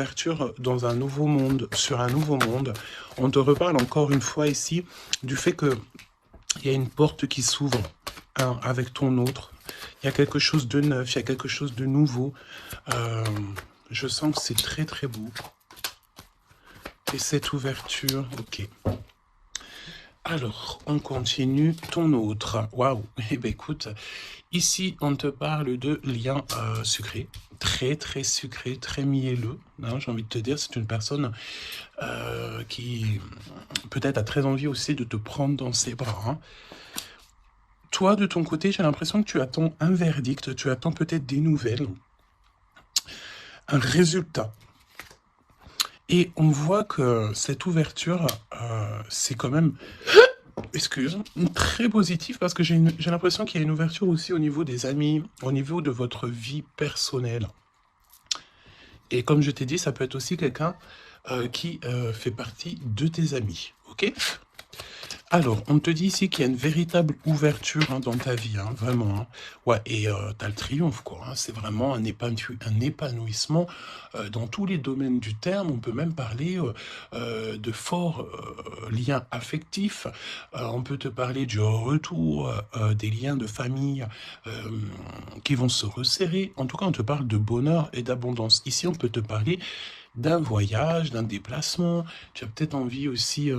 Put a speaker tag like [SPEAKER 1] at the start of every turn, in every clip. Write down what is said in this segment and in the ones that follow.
[SPEAKER 1] ouverture dans un nouveau monde, sur un nouveau monde. On te reparle encore une fois ici du fait que il y a une porte qui s'ouvre avec ton autre. Il y a quelque chose de neuf, il y a quelque chose de nouveau. Je sens que c'est très très beau. Et cette ouverture, ok. Alors, on continue. Ton autre. Waouh. Eh bien, écoute, ici, on te parle de liens sucrés. Très, très sucré, très mielleux. Hein, j'ai envie de te dire, c'est une personne qui peut-être a très envie aussi de te prendre dans ses bras. Hein. Toi, de ton côté, j'ai l'impression que tu attends un verdict, tu attends peut-être des nouvelles, un résultat. Et on voit que cette ouverture, c'est quand même, excuse, très positif parce que j'ai l'impression qu'il y a une ouverture aussi au niveau des amis, au niveau de votre vie personnelle. Et comme je t'ai dit, ça peut être aussi quelqu'un qui fait partie de tes amis, ok ? Alors, on te dit ici qu'il y a une véritable ouverture dans ta vie, vraiment. Hein. Ouais, et t'as le triomphe, quoi. Hein. C'est vraiment un épanouissement dans tous les domaines du terme. On peut même parler de forts liens affectifs. On peut te parler du retour des liens de famille qui vont se resserrer. En tout cas, on te parle de bonheur et d'abondance. Ici, on peut te parler d'un voyage, d'un déplacement. Tu as peut-être envie aussi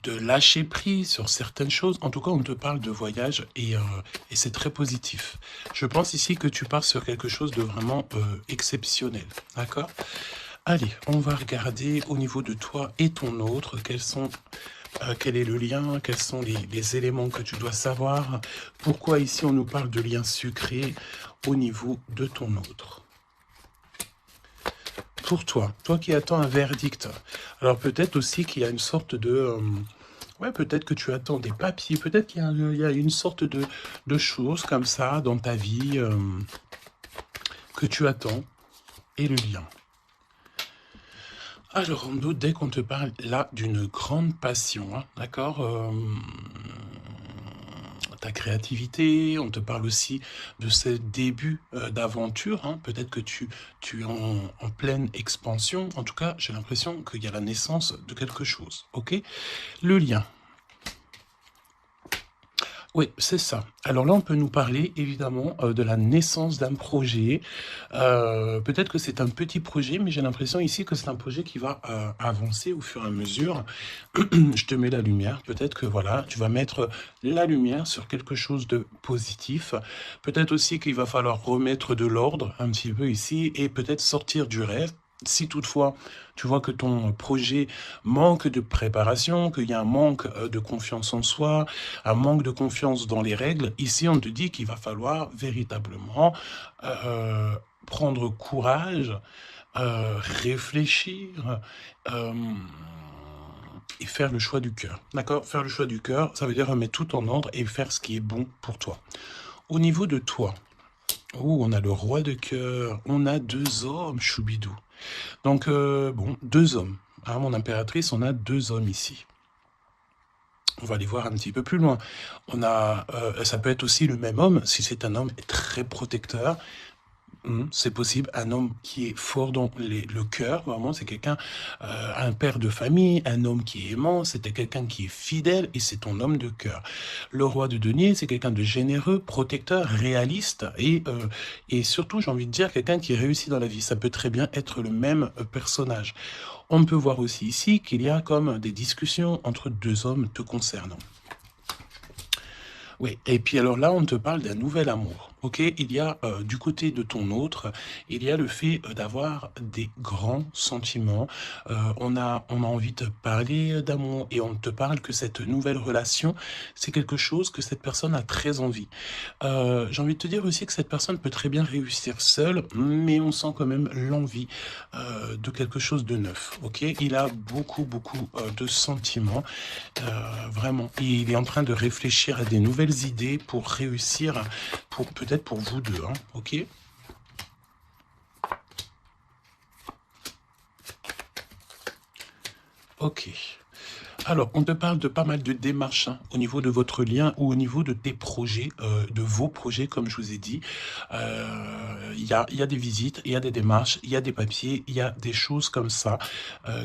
[SPEAKER 1] de lâcher prise sur certaines choses. En tout cas, on te parle de voyage et c'est très positif. Je pense ici que tu pars sur quelque chose de vraiment exceptionnel. D'accord ? Allez, on va regarder au niveau de toi et ton autre, quel est le lien, quels sont les éléments que tu dois savoir, pourquoi ici on nous parle de liens sucrés au niveau de ton autre. Pour toi qui attends un verdict, alors peut-être aussi qu'il y a une sorte de... ouais, peut-être que tu attends des papiers, peut-être qu'il y a une sorte de choses comme ça dans ta vie que tu attends, et le lien. Alors, on doute dès qu'on te parle là d'une grande passion, hein, d'accord ta créativité, on te parle aussi de ce début d'aventure, hein. Peut-être que tu es en pleine expansion, en tout cas j'ai l'impression qu'il y a la naissance de quelque chose, ok ? Le lien. Oui, c'est ça. Alors là, on peut nous parler évidemment de la naissance d'un projet. Peut-être que c'est un petit projet, mais j'ai l'impression ici que c'est un projet qui va avancer au fur et à mesure. Je te mets la lumière. Peut-être que voilà, tu vas mettre la lumière sur quelque chose de positif. Peut-être aussi qu'il va falloir remettre de l'ordre un petit peu ici et peut-être sortir du rêve. Si toutefois, tu vois que ton projet manque de préparation, qu'il y a un manque de confiance en soi, un manque de confiance dans les règles, ici on te dit qu'il va falloir véritablement prendre courage, réfléchir et faire le choix du cœur. D'accord ? Faire le choix du cœur, ça veut dire remettre tout en ordre et faire ce qui est bon pour toi. Au niveau de toi, on a le roi de cœur, on a 2 hommes, choubidou. Donc, bon, 2 hommes. Hein, mon impératrice, on a 2 hommes ici. On va aller voir un petit peu plus loin. On a, ça peut être aussi le même homme, si c'est un homme très protecteur. C'est possible, un homme qui est fort dans le cœur, vraiment, c'est quelqu'un, un père de famille, un homme qui est aimant, c'était quelqu'un qui est fidèle et c'est ton homme de cœur. Le roi de denier, c'est quelqu'un de généreux, protecteur, réaliste et surtout, j'ai envie de dire, quelqu'un qui réussit dans la vie. Ça peut très bien être le même personnage. On peut voir aussi ici qu'il y a comme des discussions entre 2 hommes te concernant. Oui, et puis alors là, on te parle d'un nouvel amour, ok ? Il y a, du côté de ton autre, il y a le fait d'avoir des grands sentiments. On a envie de parler d'amour et on te parle que cette nouvelle relation, c'est quelque chose que cette personne a très envie. J'ai envie de te dire aussi que cette personne peut très bien réussir seule, mais on sent quand même l'envie de quelque chose de neuf, ok ? Il a beaucoup de sentiments. Vraiment. Et il est en train de réfléchir à des nouvelles idées pour réussir, peut-être pour vous deux, hein, ok ? Ok. Alors, on te parle de pas mal de démarches au niveau de votre lien ou au niveau de tes projets, de vos projets, comme je vous ai dit. il y a des visites, il y a des démarches, il y a des papiers, il y a des choses comme ça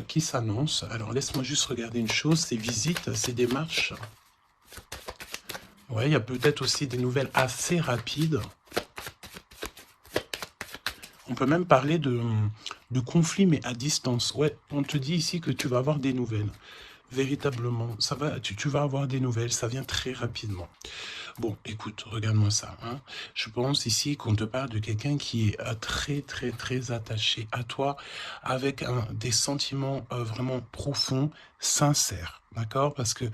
[SPEAKER 1] qui s'annoncent. Alors, laisse-moi juste regarder une chose, ces visites, ces démarches. Ouais, il y a peut-être aussi des nouvelles assez rapides. On peut même parler de conflit, mais à distance. Ouais, on te dit ici que tu vas avoir des nouvelles. Véritablement, ça va, tu vas avoir des nouvelles, ça vient très rapidement. Bon, écoute, regarde-moi ça. Hein. Je pense ici qu'on te parle de quelqu'un qui est très, très, très attaché à toi, avec des sentiments vraiment profonds, sincères. D'accord? Parce que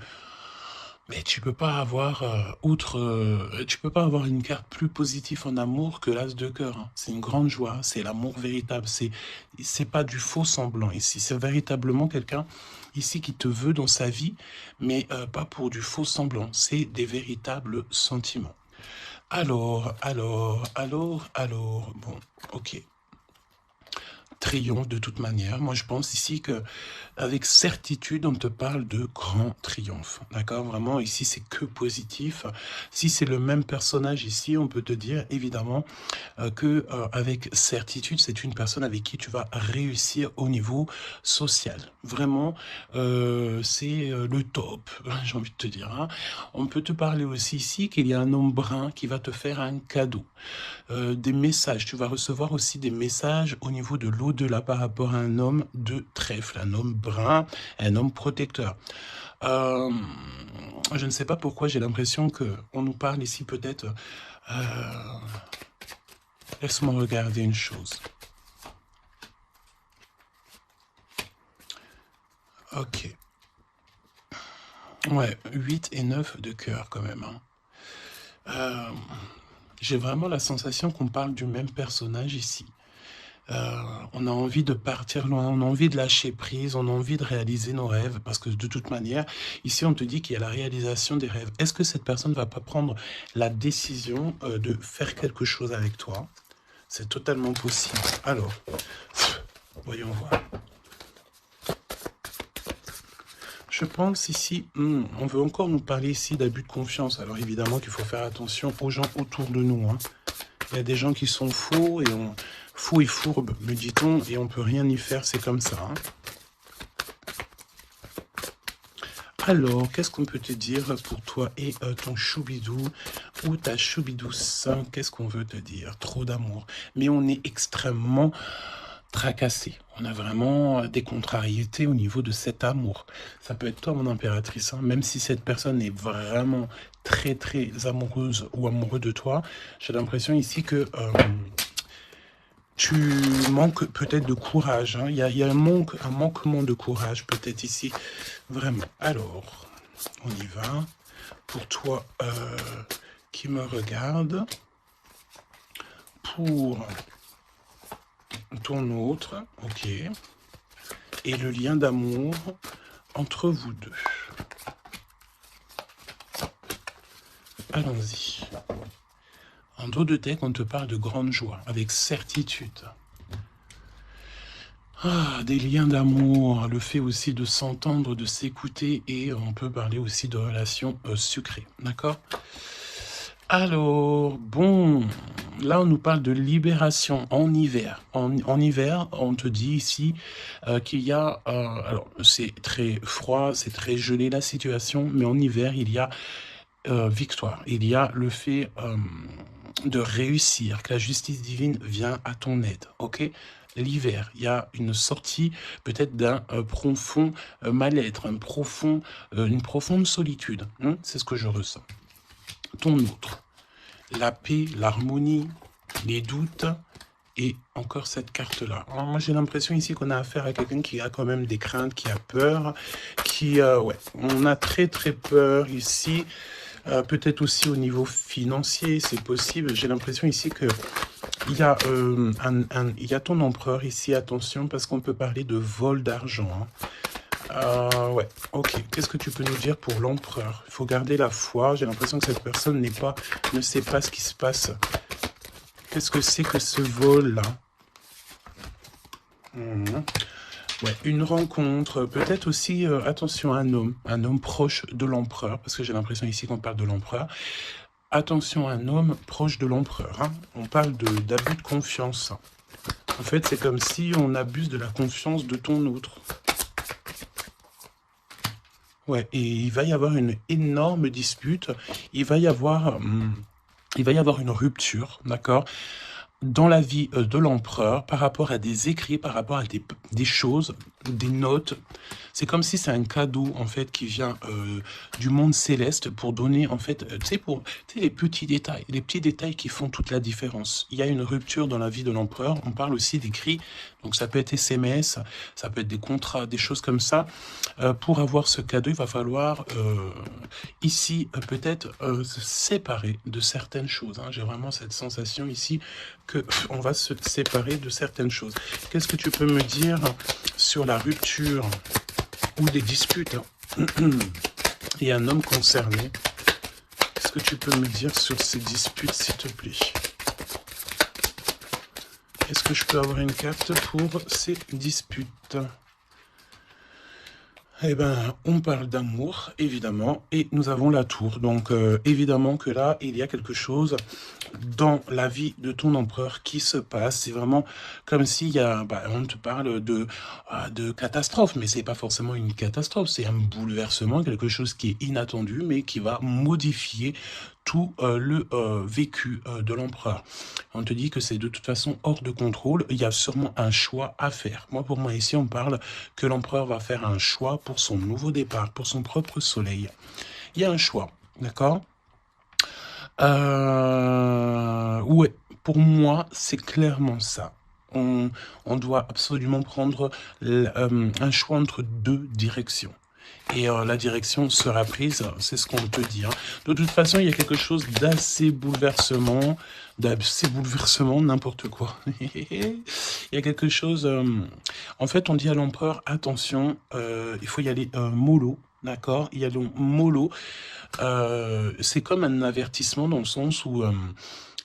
[SPEAKER 1] mais tu peux pas avoir tu peux pas avoir une carte plus positive en amour que l'as de cœur. Hein. C'est une grande joie, c'est l'amour véritable. C'est pas du faux semblant ici. C'est véritablement quelqu'un ici qui te veut dans sa vie, mais pas pour du faux semblant. C'est des véritables sentiments. Alors. Bon, ok. Triomphe de toute manière. Moi, je pense ici que avec certitude, on te parle de grand triomphe. D'accord? Vraiment, ici, c'est que positif. Si c'est le même personnage ici, on peut te dire évidemment que avec certitude, c'est une personne avec qui tu vas réussir au niveau social. Vraiment, c'est le top, j'ai envie de te dire. Hein. On peut te parler aussi ici qu'il y a un homme brun qui va te faire un cadeau. Des messages, tu vas recevoir aussi des messages au niveau de l'au-delà par rapport à un homme de trèfle, un homme brun, un homme protecteur. Je ne sais pas pourquoi j'ai l'impression qu'on nous parle ici peut-être... Laisse-moi regarder une chose. Ok. Ouais, 8 et 9 de cœur quand même. Hein. J'ai vraiment la sensation qu'on parle du même personnage ici. On a envie de partir loin, on a envie de lâcher prise, on a envie de réaliser nos rêves, parce que de toute manière, ici on te dit qu'il y a la réalisation des rêves. Est-ce que cette personne ne va pas prendre la décision de faire quelque chose avec toi? C'est totalement possible. Alors, voyons voir. Je pense ici, on veut encore nous parler ici d'abus de confiance. Alors évidemment qu'il faut faire attention aux gens autour de nous. Hein. Il y a des gens qui sont faux et fourbes, me dit-on, et on peut rien y faire, c'est comme ça. Hein. Alors, qu'est-ce qu'on peut te dire pour toi et ton choubidou ou ta choubidouce? Qu'est-ce qu'on veut te dire? Trop d'amour. Mais on est extrêmement tracassé. On a vraiment des contrariétés au niveau de cet amour. Ça peut être toi, mon impératrice, hein, même si cette personne est vraiment très, très amoureuse ou amoureux de toi. J'ai l'impression ici que tu manques peut-être de courage. Hein. Il y a un manquement de courage peut-être ici. Vraiment. Alors, on y va. Pour toi qui me regarde, pour ton autre, ok, et le lien d'amour entre vous deux. Allons-y. En dos de tête, on te parle de grande joie, avec certitude. Des liens d'amour, le fait aussi de s'entendre, de s'écouter, et on peut parler aussi de relations sucrées, d'accord? Alors, bon, là on nous parle de libération en hiver. En hiver, on te dit ici qu'il y a, alors c'est très froid, c'est très gelé la situation, mais en hiver il y a victoire, il y a le fait de réussir, que la justice divine vient à ton aide, ok? L'hiver, il y a une sortie peut-être d'un profond mal-être, une profonde solitude, hein, c'est ce que je ressens. Ton autre, la paix, l'harmonie, les doutes et encore cette carte-là. Moi, j'ai l'impression ici qu'on a affaire à quelqu'un qui a quand même des craintes, qui a peur, ouais, on a très très peur ici, peut-être aussi au niveau financier, c'est possible. J'ai l'impression ici que il y a il y a ton empereur ici, attention, parce qu'on peut parler de vol d'argent. Hein. Ouais, ok. Qu'est-ce que tu peux nous dire pour l'empereur? Il faut garder la foi. J'ai l'impression que cette personne ne sait pas ce qui se passe. Qu'est-ce que c'est que ce vol-là? Ouais, une rencontre. Peut-être aussi, attention, un homme proche de l'empereur, parce que j'ai l'impression ici qu'on parle de l'empereur. Attention, un homme proche de l'empereur. Hein. On parle d'abus de confiance. En fait, c'est comme si on abuse de la confiance de ton autre. Ouais, et il va y avoir une énorme dispute. Il va y avoir une rupture, d'accord, dans la vie de l'empereur par rapport à des écrits, par rapport à des choses, des notes. C'est comme si c'est un cadeau, en fait, qui vient du monde céleste pour donner, en fait, tu sais, les petits détails qui font toute la différence. Il y a une rupture dans la vie de l'empereur. On parle aussi d'écrits, donc ça peut être SMS, ça peut être des contrats, des choses comme ça. Pour avoir ce cadeau, il va falloir ici peut-être se séparer de certaines choses. Hein. J'ai vraiment cette sensation ici que on va se séparer de certaines choses. Qu'est-ce que tu peux me dire sur la rupture ou des disputes et un homme concerné? Qu'est-ce que tu peux me dire sur ces disputes, s'il te plaît? Est-ce que je peux avoir une carte pour ces disputes? Eh ben, on parle d'amour, évidemment, et nous avons la tour. Donc, évidemment que là, il y a quelque chose dans la vie de ton empereur qui se passe. C'est vraiment comme s'il y a, on te parle de catastrophe, mais c'est pas forcément une catastrophe, c'est un bouleversement, quelque chose qui est inattendu, mais qui va modifier tout le vécu de l'empereur. On te dit que c'est de toute façon hors de contrôle, il y a sûrement un choix à faire. Pour moi, ici, on parle que l'empereur va faire un choix pour son nouveau départ, pour son propre soleil. Il y a un choix, d'accord? Ouais, pour moi, c'est clairement ça. On doit absolument prendre un choix entre deux directions. Et la direction sera prise, c'est ce qu'on te dit. Hein. De toute façon, il y a quelque chose d'assez bouleversement, n'importe quoi. Il y a quelque chose... en fait, on dit à l'empereur, attention, il faut y aller mollo, d'accord? Il y a le mollo. C'est comme un avertissement dans le sens où...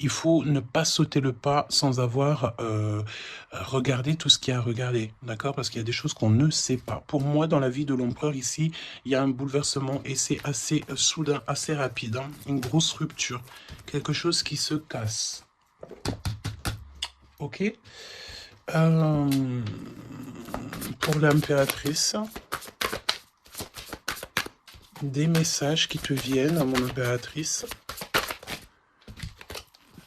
[SPEAKER 1] il faut ne pas sauter le pas sans avoir regardé tout ce qu'il y a à regarder, d'accord? Parce qu'il y a des choses qu'on ne sait pas. Pour moi, dans la vie de l'empereur ici, il y a un bouleversement et c'est assez soudain, assez rapide. Hein? Une grosse rupture, quelque chose qui se casse. Ok? Pour l'impératrice, des messages qui te viennent à mon impératrice.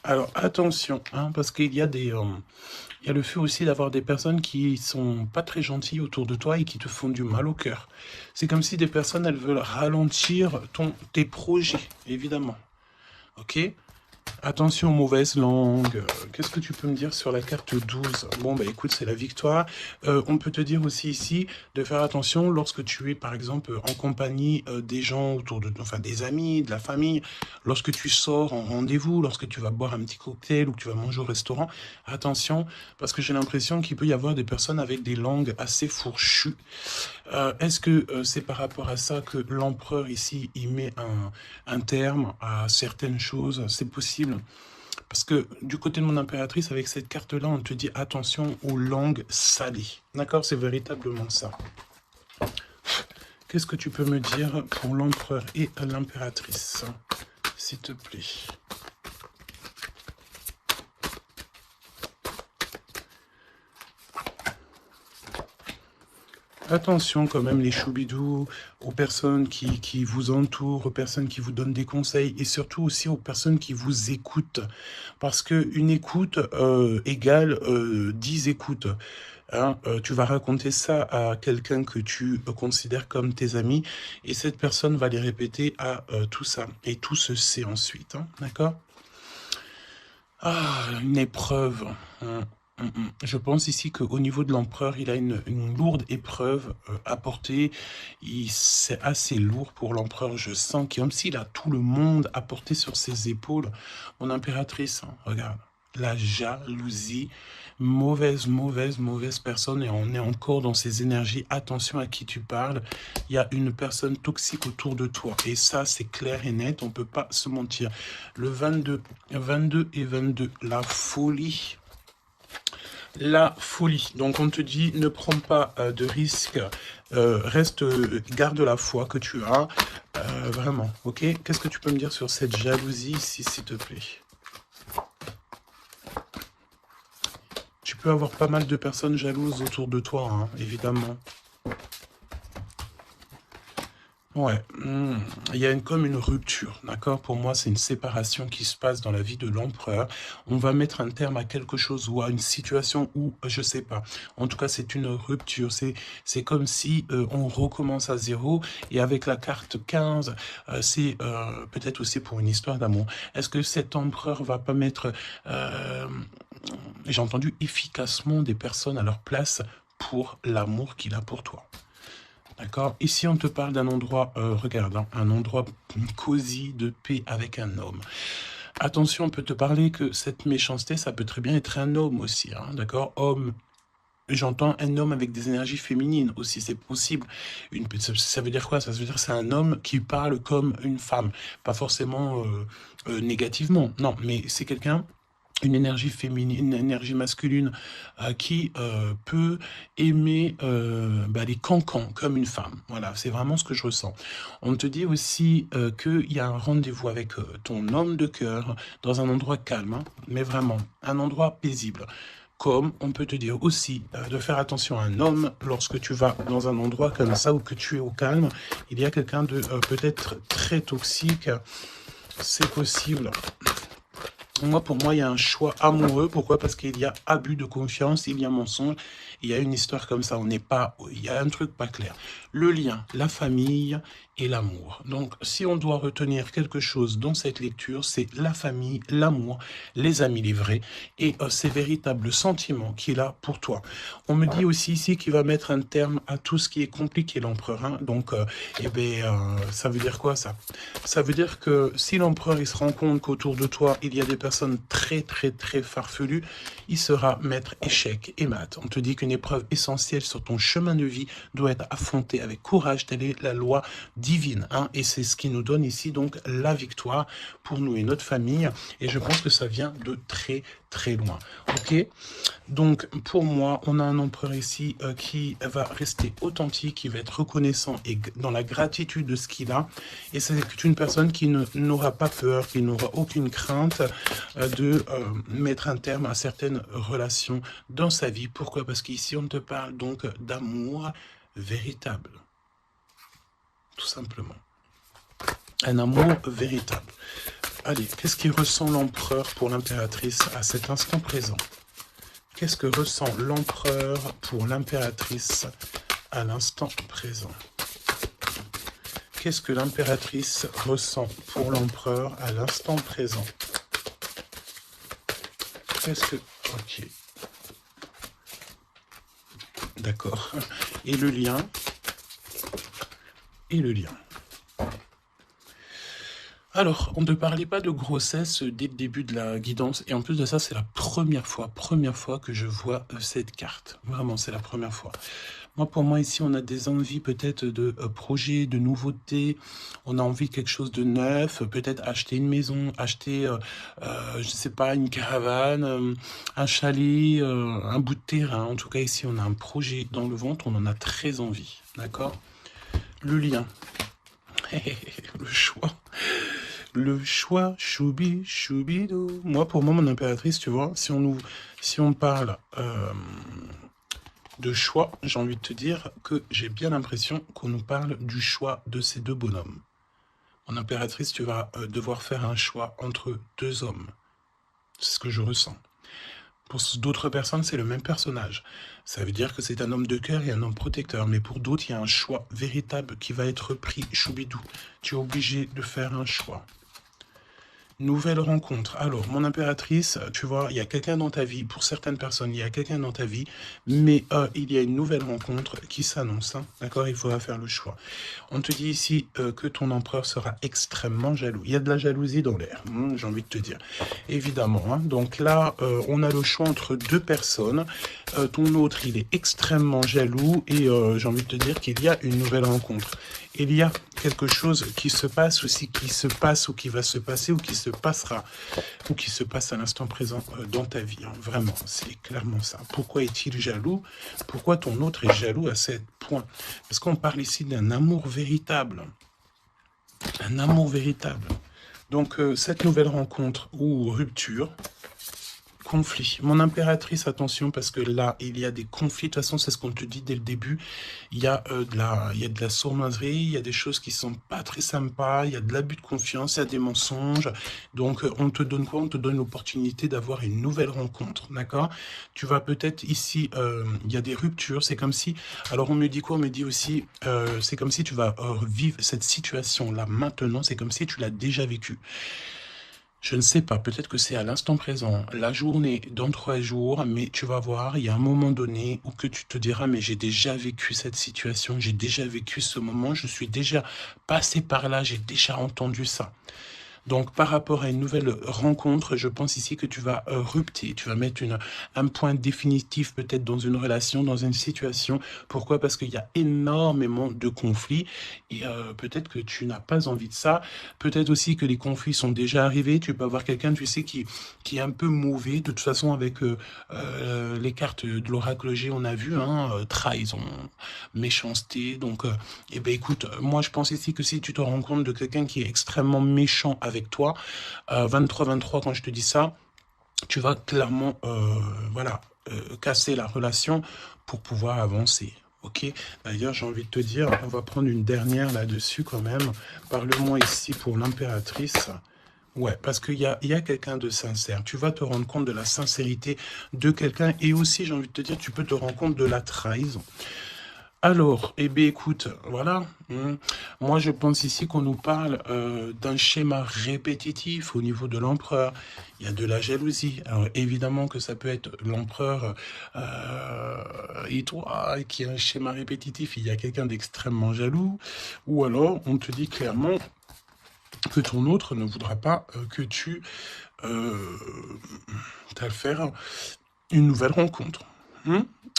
[SPEAKER 1] Alors, attention, hein, parce qu'il y a il y a le fait aussi d'avoir des personnes qui sont pas très gentilles autour de toi et qui te font du mal au cœur. C'est comme si des personnes, elles veulent ralentir tes projets, évidemment. Ok? Attention aux mauvaises langues. Qu'est-ce que tu peux me dire sur la carte 12? Bon, écoute, c'est la victoire. On peut te dire aussi ici de faire attention lorsque tu es, par exemple, en compagnie des gens autour de toi, enfin des amis, de la famille, lorsque tu sors en rendez-vous, lorsque tu vas boire un petit cocktail ou que tu vas manger au restaurant. Attention, parce que j'ai l'impression qu'il peut y avoir des personnes avec des langues assez fourchues. Est-ce que c'est par rapport à ça que l'empereur ici, il met un terme à certaines choses? C'est possible. Parce que du côté de mon impératrice, avec cette carte-là, on te dit attention aux langues salées. D'accord? C'est véritablement ça. Qu'est-ce que tu peux me dire pour l'empereur et l'impératrice, s'il te plaît? Attention quand même les choubidous, aux personnes qui vous entourent, aux personnes qui vous donnent des conseils et surtout aussi aux personnes qui vous écoutent. Parce qu'une écoute égale 10 écoutes. Hein, tu vas raconter ça à quelqu'un que tu considères comme tes amis et cette personne va les répéter à tout ça. Et tout se sait ensuite, hein, d'accord? Ah, une épreuve. Je pense ici qu'au niveau de l'empereur, il a une lourde épreuve à porter. C'est assez lourd pour l'empereur. Je sens comme s'il a tout le monde à porter sur ses épaules. Mon impératrice, hein, regarde, la jalousie, mauvaise personne. Et on est encore dans ces énergies. Attention à qui tu parles. Il y a une personne toxique autour de toi. Et ça, c'est clair et net. On ne peut pas se mentir. Le 22 et 22, la folie. la folie. Donc on te dit, ne prends pas de risques, reste, garde la foi que tu as, vraiment, ok? Qu'est-ce que tu peux me dire sur cette jalousie ici, s'il te plaît? Tu peux avoir pas mal de personnes jalouses autour de toi, hein, évidemment. Ouais, il y a comme une rupture, d'accord? Pour moi, c'est une séparation qui se passe dans la vie de l'empereur. On va mettre un terme à quelque chose ou à une situation où, je sais pas. En tout cas, c'est une rupture. C'est comme si on recommence à zéro. Et avec la carte 15, c'est peut-être aussi pour une histoire d'amour. Est-ce que cet empereur va pas mettre, j'ai entendu, efficacement des personnes à leur place pour l'amour qu'il a pour toi? D'accord. Ici, on te parle d'un endroit, regarde, hein, un endroit cosy, de paix avec un homme. Attention, on peut te parler que cette méchanceté, ça peut très bien être un homme aussi, hein, d'accord? Homme, j'entends un homme avec des énergies féminines aussi, c'est possible. Ça veut dire quoi? Ça veut dire que c'est un homme qui parle comme une femme. Pas forcément négativement, non, mais c'est quelqu'un, une énergie féminine, une énergie masculine qui peut aimer les cancans comme une femme. Voilà, c'est vraiment ce que je ressens. On te dit aussi qu'il y a un rendez-vous avec ton homme de cœur dans un endroit calme, hein, mais vraiment un endroit paisible. Comme on peut te dire aussi de faire attention à un homme lorsque tu vas dans un endroit comme ça où que tu es au calme. Il y a quelqu'un de peut-être très toxique, c'est possible. Moi, pour moi, il y a un choix amoureux. Pourquoi? Parce qu'il y a abus de confiance, il y a mensonge, il y a une histoire comme ça. On n'est pas, il y a un truc pas clair. Le lien, la famille et l'amour. Donc, si on doit retenir quelque chose dans cette lecture, c'est la famille, l'amour, les amis, les vrais, et ces véritables sentiments qu'il a pour toi. On me dit aussi ici qu'il va mettre un terme à tout ce qui est compliqué, l'empereur. Hein. Donc, ça veut dire quoi ça? Ça veut dire que si l'empereur il se rend compte qu'autour de toi, il y a des personnes très très très farfelues, il sera maître échec et mat. On te dit qu'une épreuve essentielle sur ton chemin de vie doit être affrontée avec courage, telle est la loi divine. Hein, et c'est ce qui nous donne ici donc la victoire pour nous et notre famille. Et je pense que ça vient de très très loin. Ok? Donc pour moi, on a un empereur ici qui va rester authentique, qui va être reconnaissant et dans la gratitude de ce qu'il a. Et c'est une personne qui n'aura pas peur, qui n'aura aucune crainte de mettre un terme à certaines relations dans sa vie. Pourquoi? Parce qu'ici, on te parle donc d'amour véritable. Tout simplement. Un amour véritable. Allez, qu'est-ce qu'il ressent l'empereur pour l'impératrice à cet instant présent? Qu'est-ce que ressent l'empereur pour l'impératrice à l'instant présent? Qu'est-ce que l'impératrice ressent pour l'empereur à l'instant présent? Qu'est-ce que... Ok. D'accord. Et le lien? Et le lien. Alors, on ne parlait pas de grossesse dès le début de la guidance, et en plus de ça, c'est la première fois que je vois cette carte. Vraiment, c'est la première fois. Moi, pour moi, ici, on a des envies peut-être de projets, de nouveautés. On a envie de quelque chose de neuf, peut-être acheter une maison, acheter, je ne sais pas, une caravane, un chalet, un bout de terrain. En tout cas, ici, on a un projet dans le ventre, on en a très envie. D'accord? Le lien. Le choix. Le choix, choubi, choubidou. Moi, pour moi, mon impératrice, tu vois, si on parle de choix, j'ai envie de te dire que j'ai bien l'impression qu'on nous parle du choix de ces deux bonhommes. Mon impératrice, tu vas devoir faire un choix entre deux hommes. C'est ce que je ressens. Pour d'autres personnes, c'est le même personnage. Ça veut dire que c'est un homme de cœur et un homme protecteur. Mais pour d'autres, il y a un choix véritable qui va être pris, choubidou. Tu es obligé de faire un choix. Nouvelle rencontre. Alors, mon impératrice, tu vois, il y a quelqu'un dans ta vie. Pour certaines personnes, il y a quelqu'un dans ta vie. Mais il y a une nouvelle rencontre qui s'annonce. Hein, d'accord? Il faudra faire le choix. On te dit ici que ton empereur sera extrêmement jaloux. Il y a de la jalousie dans l'air, j'ai envie de te dire. Évidemment. Hein, donc là, on a le choix entre deux personnes. Ton autre, il est extrêmement jaloux. Et j'ai envie de te dire qu'il y a une nouvelle rencontre. Il y a quelque chose qui se passe aussi, qui se passe ou qui va se passer ou qui se passera ou qui se passe à l'instant présent dans ta vie. Hein. Vraiment, c'est clairement ça. Pourquoi est-il jaloux? Pourquoi ton autre est jaloux à ce point? Parce qu'on parle ici d'un amour véritable. Un amour véritable. Donc, cette nouvelle rencontre ou rupture, conflit. Mon impératrice, attention, parce que là, il y a des conflits. De toute façon, c'est ce qu'on te dit dès le début. Il y a de la sournoiserie, il y a des choses qui sont pas très sympas, il y a de l'abus de confiance, il y a des mensonges. Donc, on te donne quoi? On te donne l'opportunité d'avoir une nouvelle rencontre, d'accord? Tu vas peut-être ici, il y a des ruptures. C'est comme si, alors on me dit quoi? On me dit aussi, c'est comme si tu vas vivre cette situation-là maintenant. C'est comme si tu l'as déjà vécue. Je ne sais pas, peut-être que c'est à l'instant présent, la journée, dans 3 jours, mais tu vas voir, il y a un moment donné où que tu te diras, mais j'ai déjà vécu cette situation, j'ai déjà vécu ce moment, je suis déjà passé par là, j'ai déjà entendu ça. Donc, par rapport à une nouvelle rencontre, je pense ici que tu vas rupter, tu vas mettre un point définitif peut-être dans une relation, dans une situation. Pourquoi? Parce qu'il y a énormément de conflits et peut-être que tu n'as pas envie de ça. Peut-être aussi que les conflits sont déjà arrivés. Tu peux avoir quelqu'un, tu sais, qui est un peu mauvais. De toute façon, avec les cartes de l'oracle G, on a vu, hein, trahison, méchanceté. Donc, eh ben, écoute, moi, je pense ici que si tu te rends compte de quelqu'un qui est extrêmement méchant avec toi, 23-23, quand je te dis ça, tu vas clairement, voilà, casser la relation pour pouvoir avancer. Ok, d'ailleurs, j'ai envie de te dire, on va prendre une dernière là-dessus quand même. Parle-moi ici pour l'impératrice. Ouais, parce qu'il y a quelqu'un de sincère. Tu vas te rendre compte de la sincérité de quelqu'un et aussi, j'ai envie de te dire, tu peux te rendre compte de la trahison. Alors, eh bien, écoute, voilà. Moi, je pense ici qu'on nous parle d'un schéma répétitif au niveau de l'empereur. Il y a de la jalousie. Alors, évidemment que ça peut être l'empereur et toi qui a un schéma répétitif. Il y a quelqu'un d'extrêmement jaloux. Ou alors, on te dit clairement que ton autre ne voudra pas que tu t'as faire une nouvelle rencontre.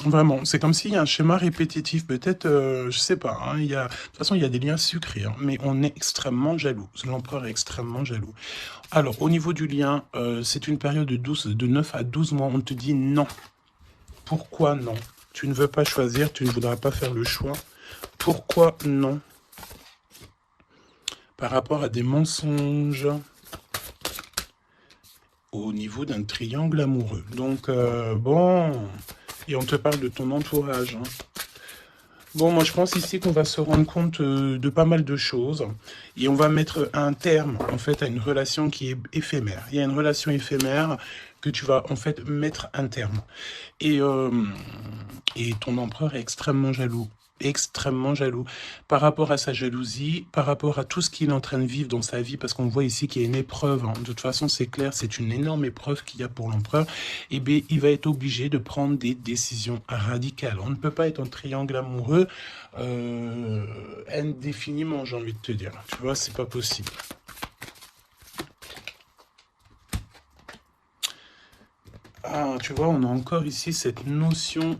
[SPEAKER 1] Vraiment, c'est comme s'il y a un schéma répétitif, peut-être, je sais pas, hein, de toute façon, il y a des liens sucrés, hein, mais on est extrêmement jaloux. L'empereur est extrêmement jaloux. Alors, au niveau du lien, c'est une période de 9 à 12 mois. On te dit non. Pourquoi non? Tu ne veux pas choisir, tu ne voudras pas faire le choix. Pourquoi non? Par rapport à des mensonges au niveau d'un triangle amoureux. Donc, bon... Et on te parle de ton entourage. Hein. Bon, moi, je pense ici qu'on va se rendre compte de pas mal de choses. Et on va mettre un terme, en fait, à une relation qui est éphémère. Il y a une relation éphémère que tu vas, en fait, mettre un terme. Et ton empereur est extrêmement jaloux. Extrêmement jaloux par rapport à sa jalousie, par rapport à tout ce qu'il est en train de vivre dans sa vie, parce qu'on voit ici qu'il y a une épreuve. Hein. De toute façon, c'est clair, c'est une énorme épreuve qu'il y a pour l'empereur. Et bien, il va être obligé de prendre des décisions radicales. On ne peut pas être en triangle amoureux indéfiniment, j'ai envie de te dire. Tu vois, c'est pas possible. Ah, tu vois, on a encore ici cette notion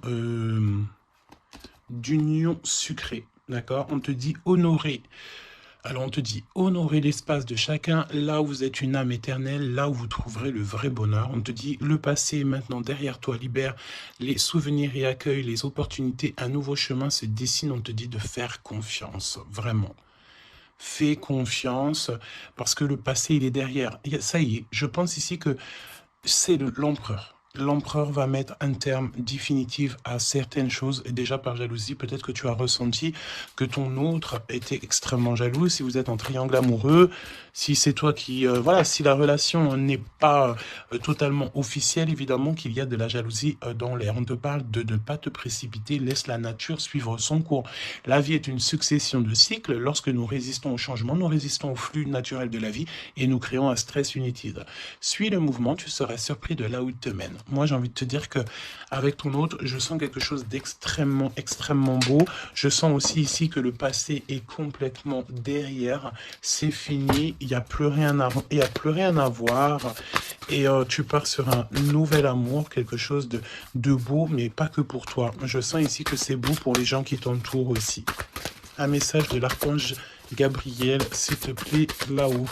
[SPEAKER 1] d'union sucrée, d'accord? On te dit honorer. Alors on te dit honorer l'espace de chacun, là où vous êtes une âme éternelle, là où vous trouverez le vrai bonheur. On te dit le passé est maintenant derrière toi, libère les souvenirs et accueille les opportunités. Un nouveau chemin se dessine, on te dit de faire confiance, vraiment. Fais confiance, parce que le passé, il est derrière. Et ça y est, je pense ici que c'est l'empereur. L'empereur va mettre un terme définitif à certaines choses. Et déjà par jalousie, peut-être que tu as ressenti que ton autre était extrêmement jaloux. Si vous êtes en triangle amoureux, si c'est toi qui... voilà, si la relation n'est pas totalement officielle, évidemment qu'il y a de la jalousie dans l'air. On te parle de ne pas te précipiter, laisse la nature suivre son cours. La vie est une succession de cycles. Lorsque nous résistons au changement, nous résistons au flux naturel de la vie et nous créons un stress inutile. Suis le mouvement, tu seras surpris de là où il te mène. Moi, j'ai envie de te dire que avec ton autre, je sens quelque chose d'extrêmement, extrêmement beau. Je sens aussi ici que le passé est complètement derrière. C'est fini. Il n'y a plus rien à voir. Et tu pars sur un nouvel amour, quelque chose de beau, mais pas que pour toi. Je sens ici que c'est beau pour les gens qui t'entourent aussi. Un message de l'archange Gabriel, s'il te plaît, là-haut.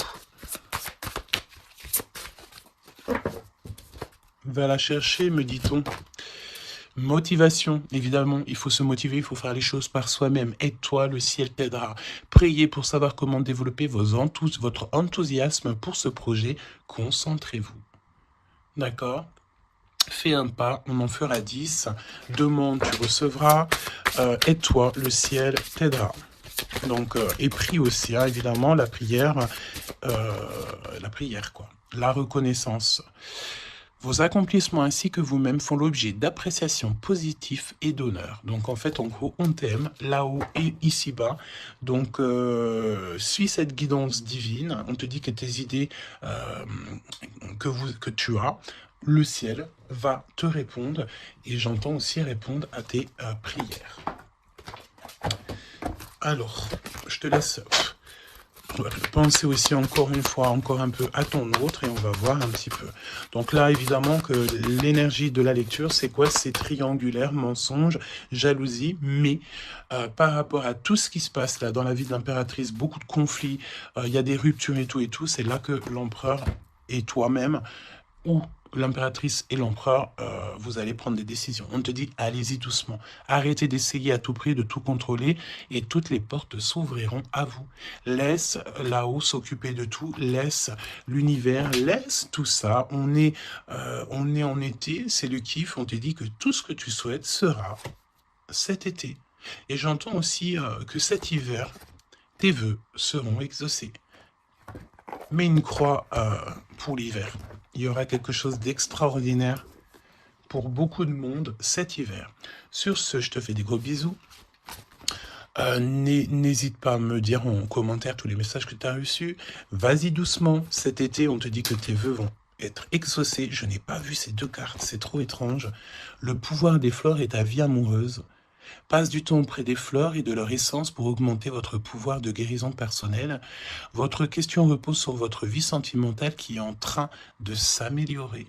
[SPEAKER 1] Va la chercher, me dit-on. Motivation, évidemment, il faut se motiver, il faut faire les choses par soi-même. Aide-toi, le ciel t'aidera. Priez pour savoir comment développer votre enthousiasme pour ce projet. Concentrez-vous. D'accord? Fais un pas, on en fera 10. Demande, tu recevras. Aide-toi, le ciel t'aidera. Donc, et prie aussi, hein, évidemment, la prière, quoi. La reconnaissance. Vos accomplissements ainsi que vous-même font l'objet d'appréciation positive et d'honneur. Donc en fait, en gros, on t'aime là-haut et ici-bas. Donc suis cette guidance divine. On te dit que tes idées que tu as, le ciel va te répondre. Et j'entends aussi répondre à tes prières. Alors, je te laisse penser aussi encore une fois, encore un peu à ton autre et on va voir un petit peu. Donc là, évidemment que l'énergie de la lecture, c'est quoi? C'est triangulaire, mensonge, jalousie, mais par rapport à tout ce qui se passe là dans la vie de l'impératrice, beaucoup de conflits, il y a des ruptures et tout, c'est là que l'empereur et toi-même, ou l'impératrice et l'empereur, vous allez prendre des décisions. On te dit, allez-y doucement. Arrêtez d'essayer à tout prix de tout contrôler et toutes les portes s'ouvriront à vous. Laisse là-haut s'occuper de tout. Laisse l'univers, laisse tout ça. On est en été, c'est le kiff. On te dit que tout ce que tu souhaites sera cet été. Et j'entends aussi que cet hiver, tes vœux seront exaucés. Mets une croix pour l'hiver. Il y aura quelque chose d'extraordinaire pour beaucoup de monde cet hiver. Sur ce, je te fais des gros bisous. N'hésite pas à me dire en commentaire tous les messages que tu as reçus. Vas-y doucement. Cet été, on te dit que tes vœux vont être exaucés. Je n'ai pas vu ces deux cartes, c'est trop étrange. Le pouvoir des fleurs est ta vie amoureuse. Passe du temps auprès des fleurs et de leur essence pour augmenter votre pouvoir de guérison personnelle. Votre question repose sur votre vie sentimentale qui est en train de s'améliorer.